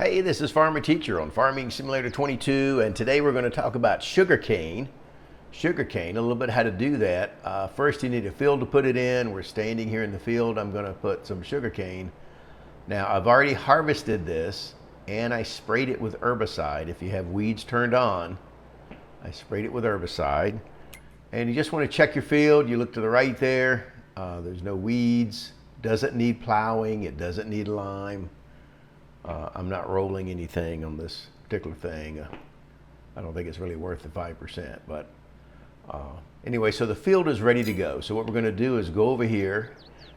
Hey, this is Farmer Teacher on Farming Simulator 22, and today we're going to talk about sugarcane. Sugarcane, a little bit how to do that. First, you need a field to put it in. We're standing here in the field. I'm going to put some sugarcane. Now, I've already harvested this, and I sprayed it with herbicide. If you have weeds turned on, I sprayed it with herbicide. And you just want to check your field. You look to the right there. There's no weeds. Doesn't need plowing. It doesn't need lime. I'm not rolling anything on this particular thing. I don't think it's really worth the 5%, but anyway, so the field is ready to go. So what we're going to do is go over here.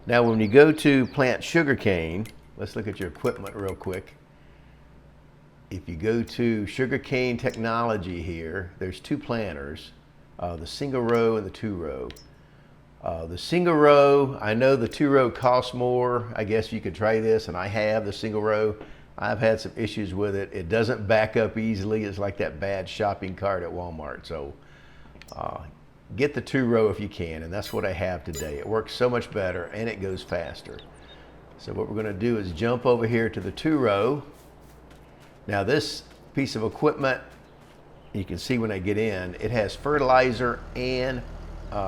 Now, when you go to plant sugarcane, let's look at your equipment real quick. If you go to sugarcane technology here, there's two planters, the single row and the two row. The single row, I know the two row costs more. I guess you could try this, and I have the single row. I've had some issues with it. It doesn't back up easily. It's like that bad shopping cart at Walmart. So get the two row if you can, and that's what I have today. It works so much better, and it goes faster. So what we're going to do is jump over here to the two row. Now this piece of equipment, you can see when I get in, it has fertilizer and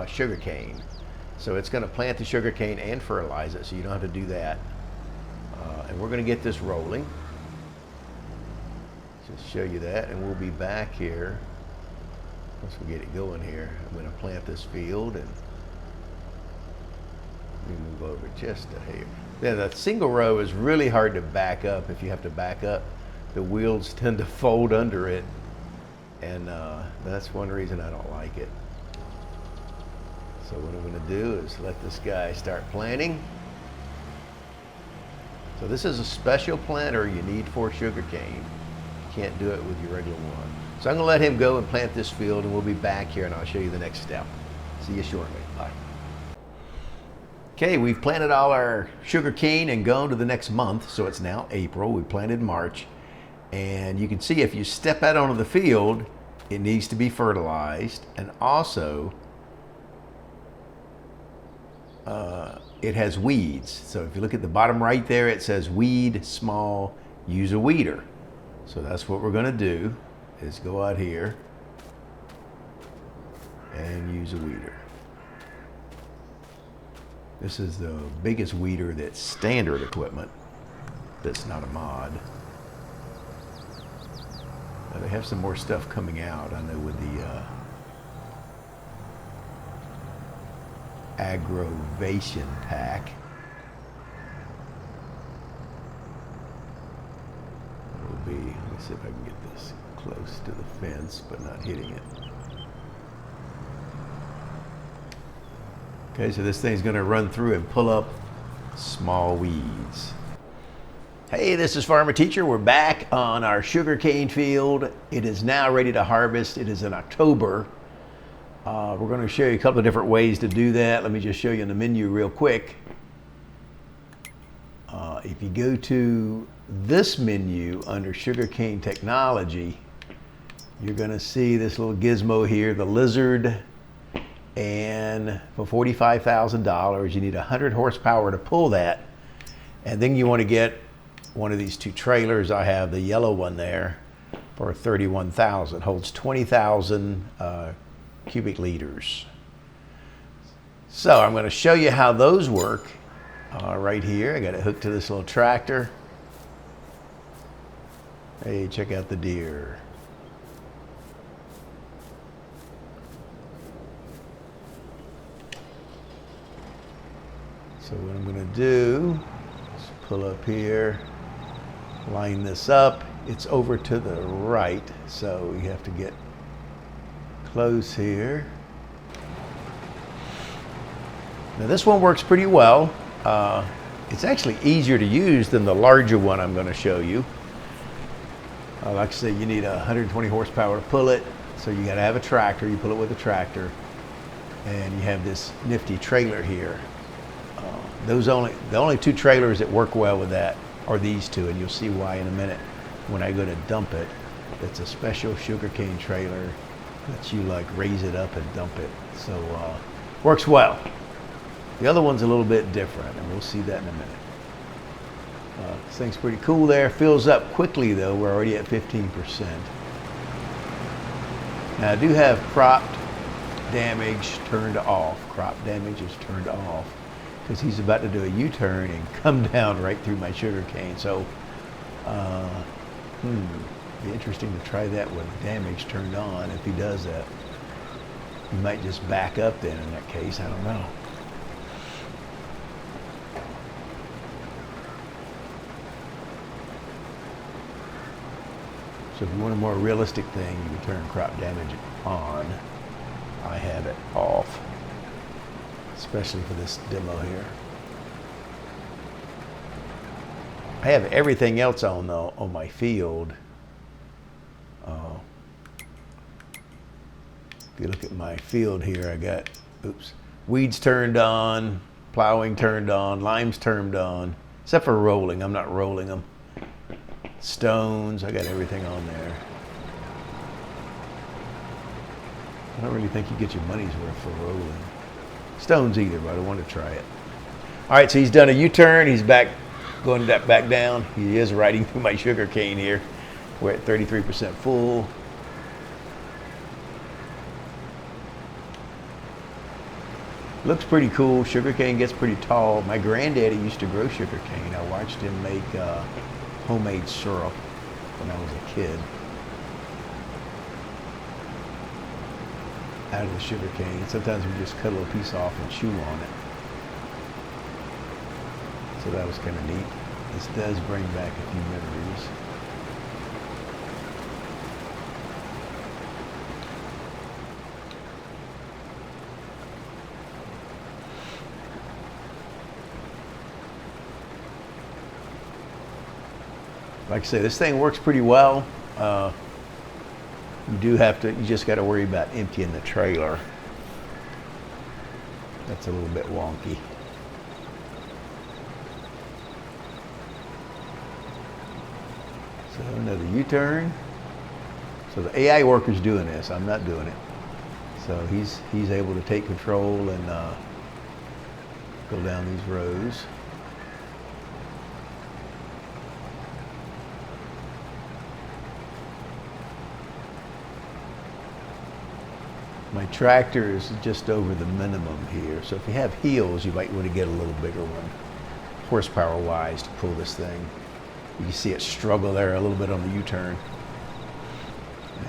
sugarcane. So it's going to plant the sugarcane and fertilize it, so you don't have to do that. And we're going to get this rolling. Just show you that, and we'll be back here once we get it going here. I'm going to plant this field, and let me move over just to here. Yeah, the single row is really hard to back up. If you have to back up, the wheels tend to fold under it, and that's one reason I don't like it. So what I'm going to do is let this guy start planting. So this is a special planter you need for sugarcane. You can't do it with your regular one. So I'm going to let him go and plant this field, and we'll be back here and I'll show you the next step. See you shortly. Bye. Okay, we've planted all our sugarcane and gone to the next month. So it's now April. We planted March. And you can see if you step out onto the field, it needs to be fertilized. And also, it has weeds. So if you look at the bottom right there, it says weed small, use a weeder. So that's what we're going to do, is go out here and use a weeder. This is the biggest weeder that's standard equipment. That's not a mod. Now they have some more stuff coming out, I know, with the aggravation pack. Let me see if I can get this close to the fence but not hitting it. Okay, so this thing's going to run through and pull up small weeds. Hey, this is Farmer Teacher. We're back on our sugarcane field. It is now ready to harvest. It is in October. We're going to show you a couple of different ways to do that. Let me just show you in the menu real quick. If you go to this menu under sugarcane technology, you're going to see this little gizmo here, the lizard. And for $45,000, you need 100 horsepower to pull that. And then you want to get one of these two trailers. I have the yellow one there for $31,000. Holds 20,000 cubic liters. So I'm going to show you how those work right here. I got it hooked to this little tractor. Hey, check out the deer. So what I'm going to do is pull up here, line this up. It's over to the right, so you have to get close here. Now this one works pretty well. It's actually easier to use than the larger one I'm going to show you. Like I say, you need 120 horsepower to pull it, so you got to have a tractor. You pull it with a tractor, and you have this nifty trailer here. The only two trailers that work well with that are these two, and you'll see why in a minute when I go to dump it. It's a special sugarcane trailer that you like raise it up and dump it. So works well. The other one's a little bit different, and we'll see that in a minute. This thing's pretty cool there. Fills up quickly though. We're already at 15%. Now I do have cropped damage turned off. Crop damage is turned off because he's about to do a U-turn and come down right through my sugar cane. So, be interesting to try that with damage turned on. If he does that, he might just back up then in that case. I don't know. So if you want a more realistic thing, you can turn crop damage on. I have it off, especially for this demo here. I have everything else on though on my field. If you look at my field here, I got weeds turned on, plowing turned on, limes turned on, except for rolling. I'm not rolling them. Stones, I got everything on there. I don't really think you get your money's worth for rolling stones either, but I want to try it. All right, so he's done a U-turn. He's back, going back down. He is riding through my sugar cane here. We're at 33% full. Looks pretty cool. Sugar cane gets pretty tall. My granddaddy used to grow sugar cane. I watched him make homemade syrup when I was a kid out of the sugar cane. Sometimes we just cut a little piece off and chew on it. So that was kind of neat. This does bring back a few memories. Like I say, this thing works pretty well. You just got to worry about emptying the trailer. That's a little bit wonky. So another U-turn. So the AI worker's doing this. I'm not doing it. So he's able to take control and go down these rows. My tractor is just over the minimum here. So if you have heels, you might want to get a little bigger one, horsepower-wise, to pull this thing. You can see it struggle there a little bit on the U-turn.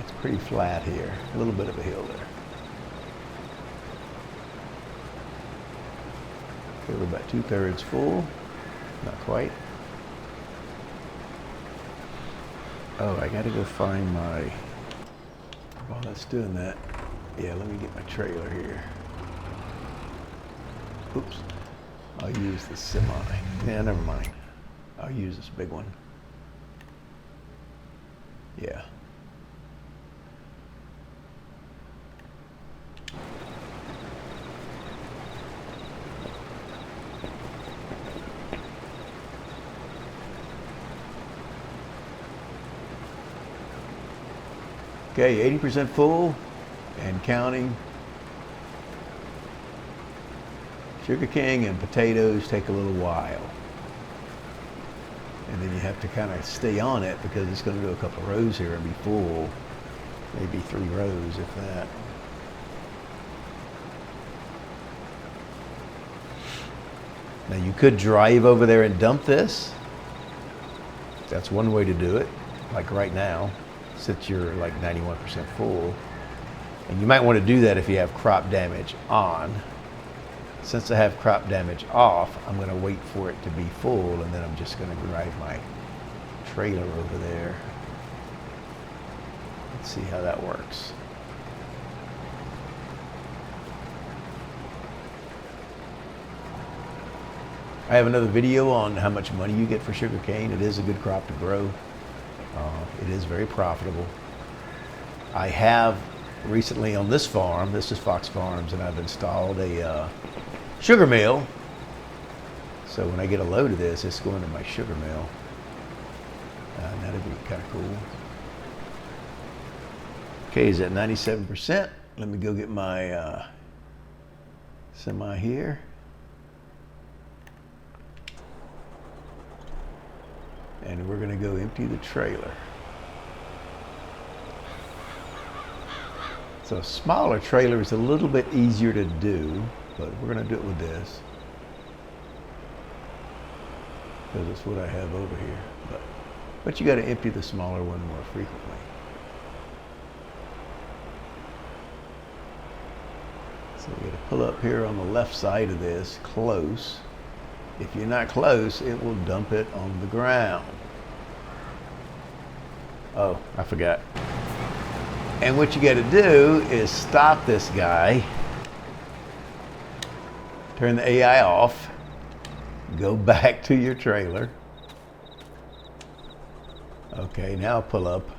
It's pretty flat here. A little bit of a hill there. Okay, we're about 2/3 full. Not quite. Oh, I gotta go find my... While that's doing that, yeah, let me get my trailer here. Oops. I'll use the semi. Yeah, never mind. I'll use this big one. Yeah. Okay, 80% full and counting. Sugar cane and potatoes take a little while. And then you have to kind of stay on it because it's going to do a couple of rows here and be full. Maybe 3 rows, if that. Now you could drive over there and dump this. That's one way to do it, like right now, since you're like 91% full. And you might want to do that if you have crop damage on. Since I have crop damage off, I'm going to wait for it to be full, and then I'm just going to drive my trailer over there. Let's see how that works. I have another video on how much money you get for sugarcane. It is a good crop to grow. It is very profitable. I have recently on this farm, this is Fox Farms, and I've installed a sugar mill. So when I get a load of this, it's going to my sugar mill. That'd be kind of cool. Okay, is at 97%. Let me go get my semi here. And we're going to go empty the trailer. So a smaller trailer is a little bit easier to do, but we're going to do it with this because it's what I have over here. But you got to empty the smaller one more frequently. So we got to pull up here on the left side of this, close. If you're not close, it will dump it on the ground. Oh, I forgot. And what you got to do is stop this guy, turn the AI off, go back to your trailer. Okay, now pull up.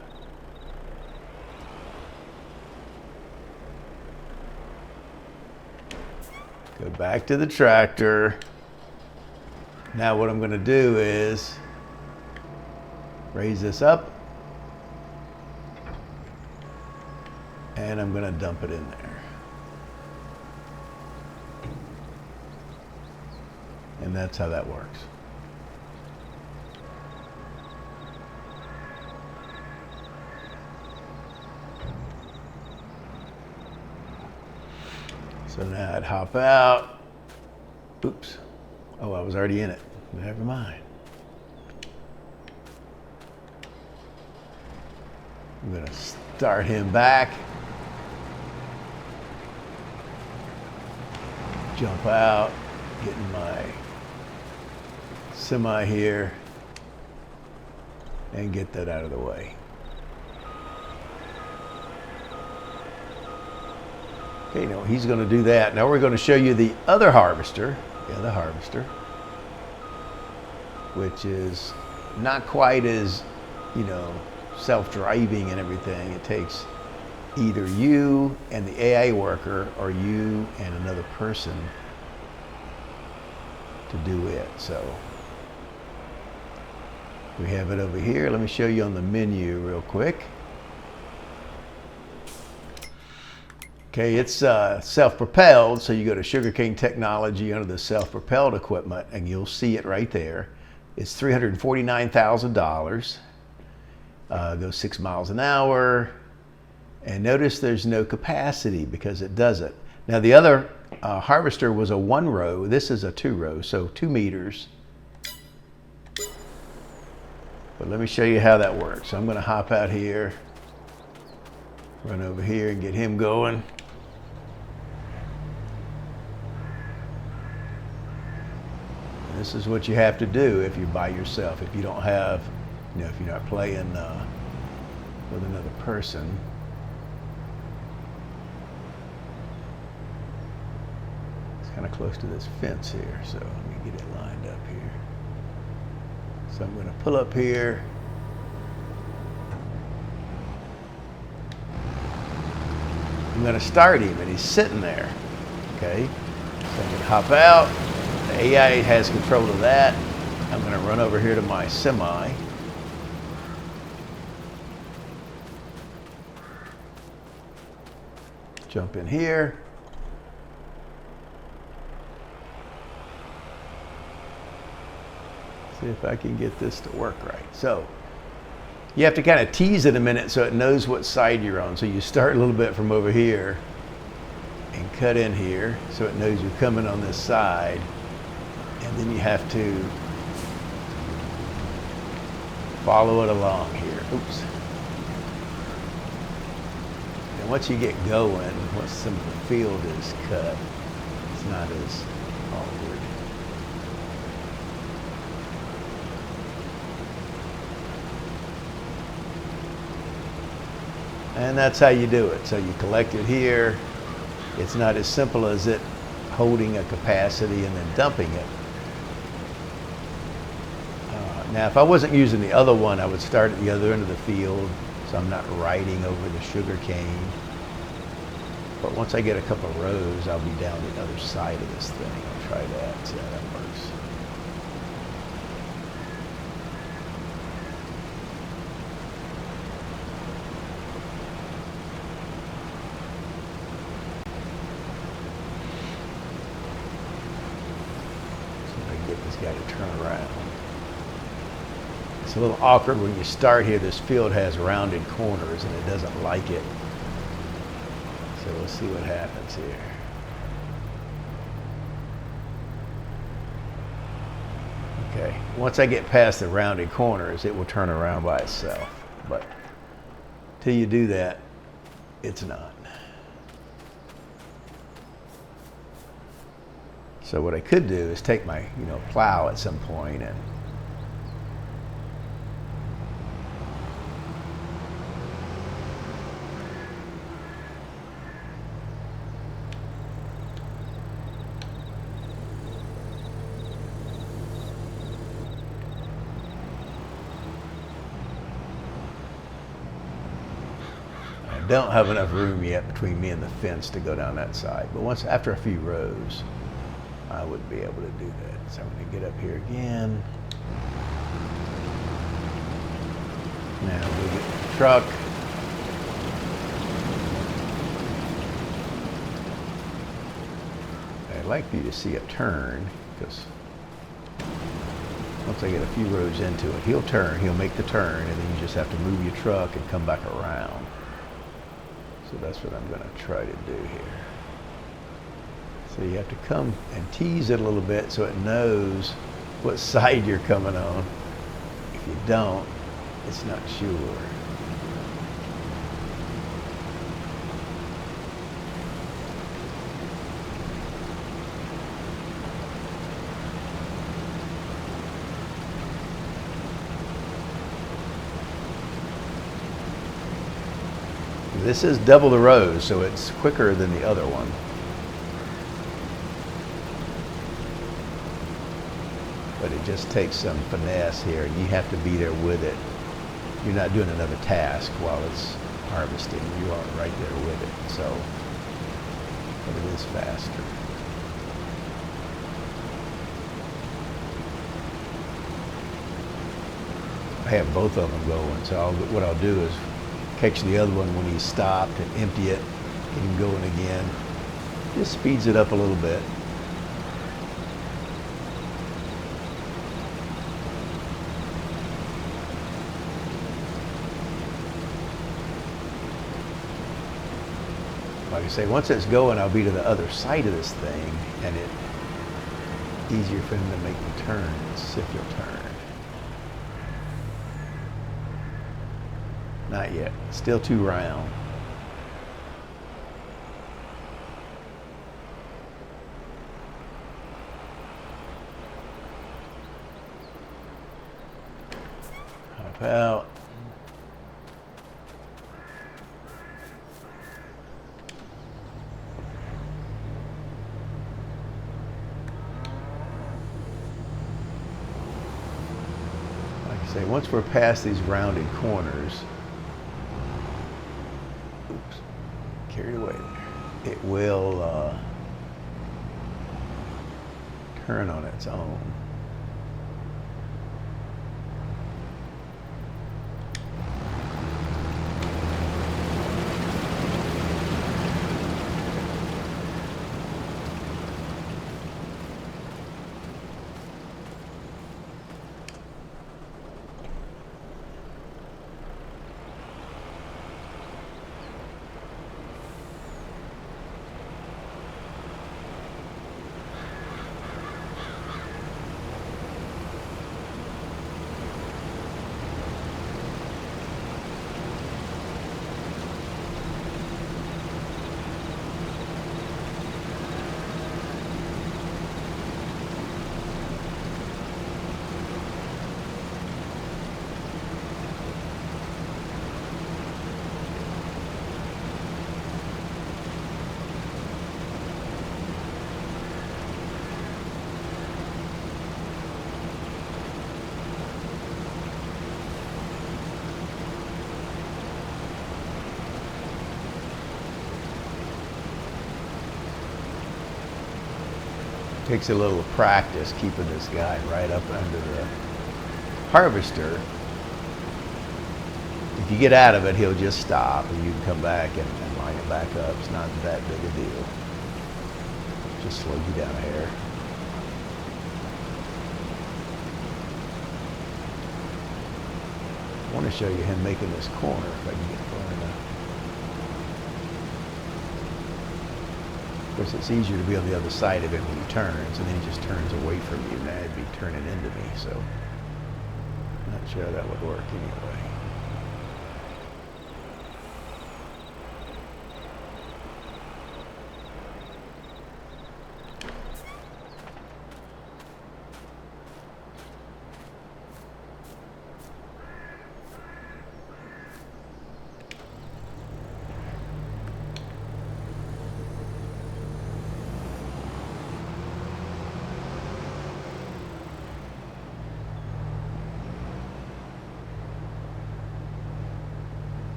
Go back to the tractor. Now what I'm going to do is raise this up, and I'm going to dump it in there. And that's how that works. So now I'd hop out. Oops. Oh, I was already in it. Never mind. I'm going to start him back. Jump out, get in my semi here, and get that out of the way. Okay, now he's going to do that. Now we're going to show you the other harvester, which is not quite as, self-driving and everything. It takes either you and the AI worker or you and another person to do it. So we have it over here. Let me show you on the menu real quick. Okay, it's self-propelled, so you go to Sugarcane Technology under the self-propelled equipment, and you'll see it right there. It's $349,000. Goes 6 miles an hour. And notice there's no capacity because it doesn't. Now the other harvester was a 1 row. This is a 2 row, so 2 meters. But let me show you how that works. So I'm going to hop out here, run over here and get him going. This is what you have to do if you're by yourself. If you don't have, if you're not playing with another person. It's kind of close to this fence here, so let me get it lined up here. So I'm going to pull up here. I'm going to start him, and he's sitting there. Okay, so I'm going to hop out. The AI has control of that. I'm going to run over here to my semi. Jump in here. See if I can get this to work right. So you have to kind of tease it a minute so it knows what side you're on. So you start a little bit from over here and cut in here so it knows you're coming on this side. And then you have to follow it along here. Oops. And once you get going, once some of the field is cut, it's not as awkward. And that's how you do it. So you collect it here. It's not as simple as it holding a capacity and then dumping it. Now, if I wasn't using the other one, I would start at the other end of the field, so I'm not riding over the sugar cane. But once I get a couple of rows, I'll be down the other side of this thing. I'll try that, see how that works. So I get this guy to turn around. It's a little awkward when you start here. This field has rounded corners and it doesn't like it. So we'll see what happens here. Okay, once I get past the rounded corners, it will turn around by itself. But till you do that, it's not. So what I could do is take my, plow at some point and I don't have enough room yet between me and the fence to go down that side. But after a few rows, I would be able to do that. So I'm going to get up here again. Now we'll get the truck. I'd like for you to see a turn, because once I get a few rows into it, he'll turn, he'll make the turn, and then you just have to move your truck and come back around. So that's what I'm going to try to do here. So you have to come and tease it a little bit so it knows what side you're coming on. If you don't, it's not sure. This is double the rows, so it's quicker than the other one. But it just takes some finesse here, and you have to be there with it. You're not doing another task while it's harvesting. You are right there with it, so but it is faster. I have both of them going, so what I'll do is catch the other one when he's stopped and empty it, get him going again. Just speeds it up a little bit. Like I say, once it's going, I'll be to the other side of this thing, and it's easier for him to make the turn. Let's see if he'll turn. Not yet. Still too round. Hop out. Like I say, once we're past these rounded corners, carried away there, it will turn on its own. Takes a little practice keeping this guy right up under the harvester. If you get out of it, he'll just stop and you can come back and line it back up. It's not that big a deal. Just slow you down a hair. show you him making this corner if I can get far enough. Of course, it's easier to be on the other side of him when he turns, and then he just turns away from you. Now he'd be turning into me, so I'm not sure that would work anyway.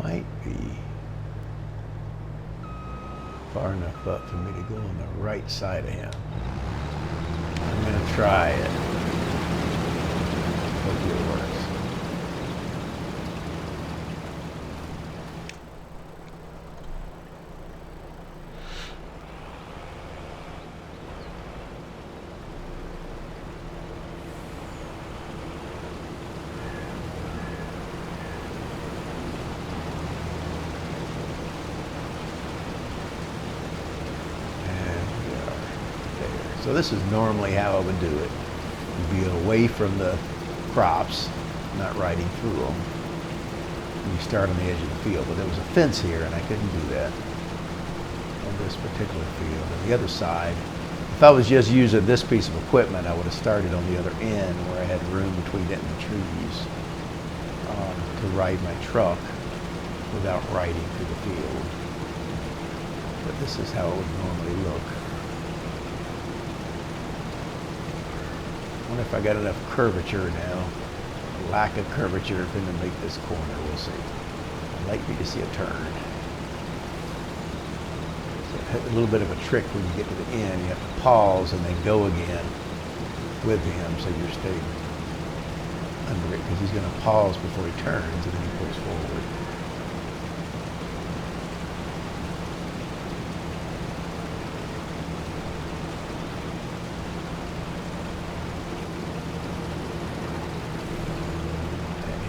Might be far enough up for me to go on the right side of him. I'm going to try it. Hopefully it works. So this is normally how I would do it. You'd be away from the crops, not riding through them. And you start on the edge of the field. But there was a fence here, and I couldn't do that on this particular field. On the other side, if I was just using this piece of equipment, I would have started on the other end where I had room between it and the trees to ride my truck without riding through the field. But this is how it would normally look. I wonder if I got enough curvature now, lack of curvature for him to make this corner. We'll see. I'd like me to see a turn. So a little bit of a trick when you get to the end. You have to pause and then go again with him, so you're staying under it, because he's going to pause before he turns and then he pulls forward.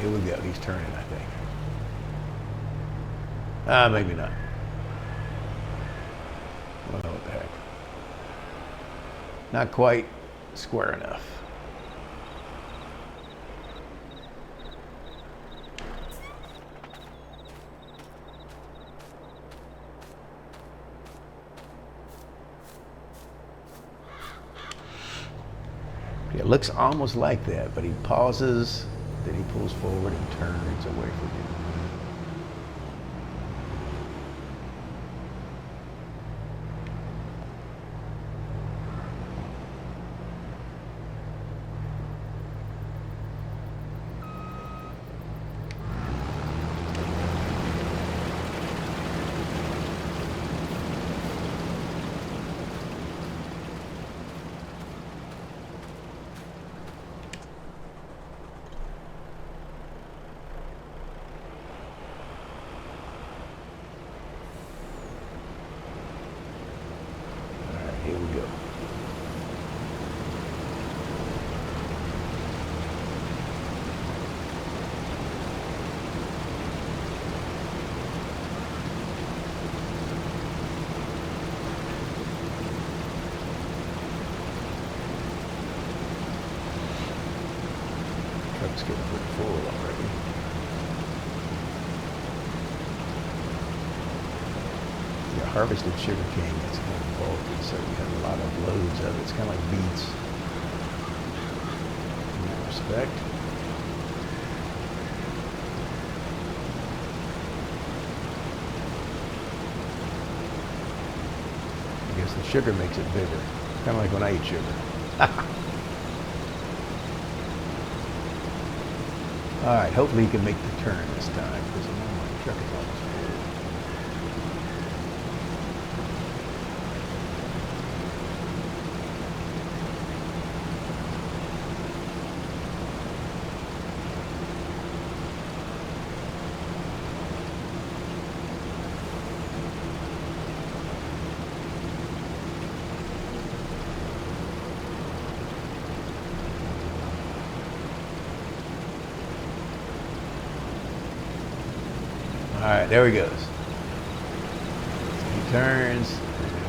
Here we go. He's turning, I think. Maybe not. Well, what the heck. Not quite square enough. It looks almost like that, but he pauses. Then he pulls forward and turns away from you. Here we go. Truck's getting pretty full already. Yeah, harvested sugar cane, that's kind of bulky, so you have a lot of loads of it. It's kind of like beets in that respect. I guess the sugar makes it bigger. Kind of like when I eat sugar. All right, hopefully you can make the turn this time, because I know my truck is almost full. right, there he goes. He turns,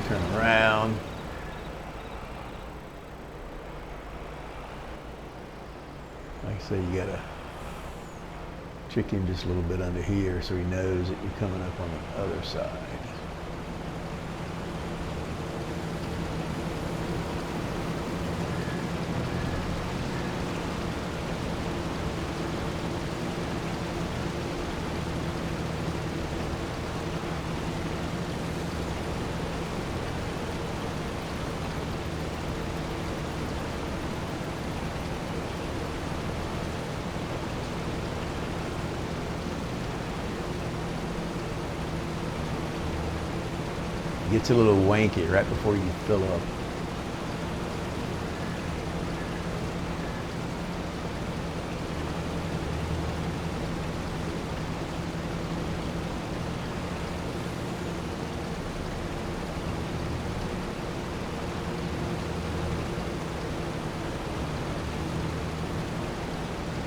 turn around. Like I say, you gotta trick him just a little bit under here so he knows that you're coming up on the other side. Gets a little wanky right before you fill up.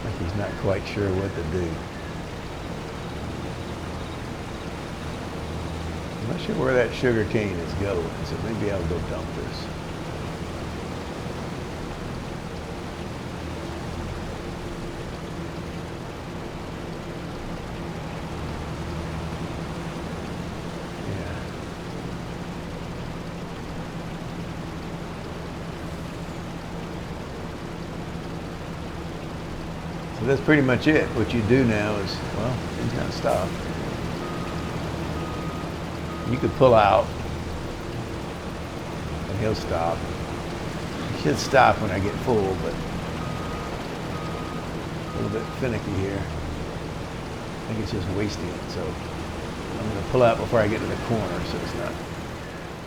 Like he's not quite sure what to do. I'm not sure where that sugar cane is going, so maybe I'll go dump this. Yeah. So that's pretty much it. What you do now is, well, he's gonna stop. You could pull out and he'll stop. He should stop when I get full, but a little bit finicky here. I think it's just wasting it, so I'm gonna pull out before I get to the corner so it's not.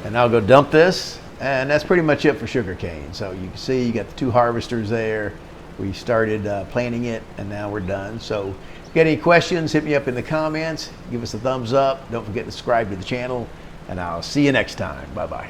And I'll go dump this, and that's pretty much it for sugarcane. So you can see you got the 2 harvesters there. We started planting it, and now we're done. So if you got any questions, hit me up in the comments. Give us a thumbs up. Don't forget to subscribe to the channel, and I'll see you next time. Bye-bye.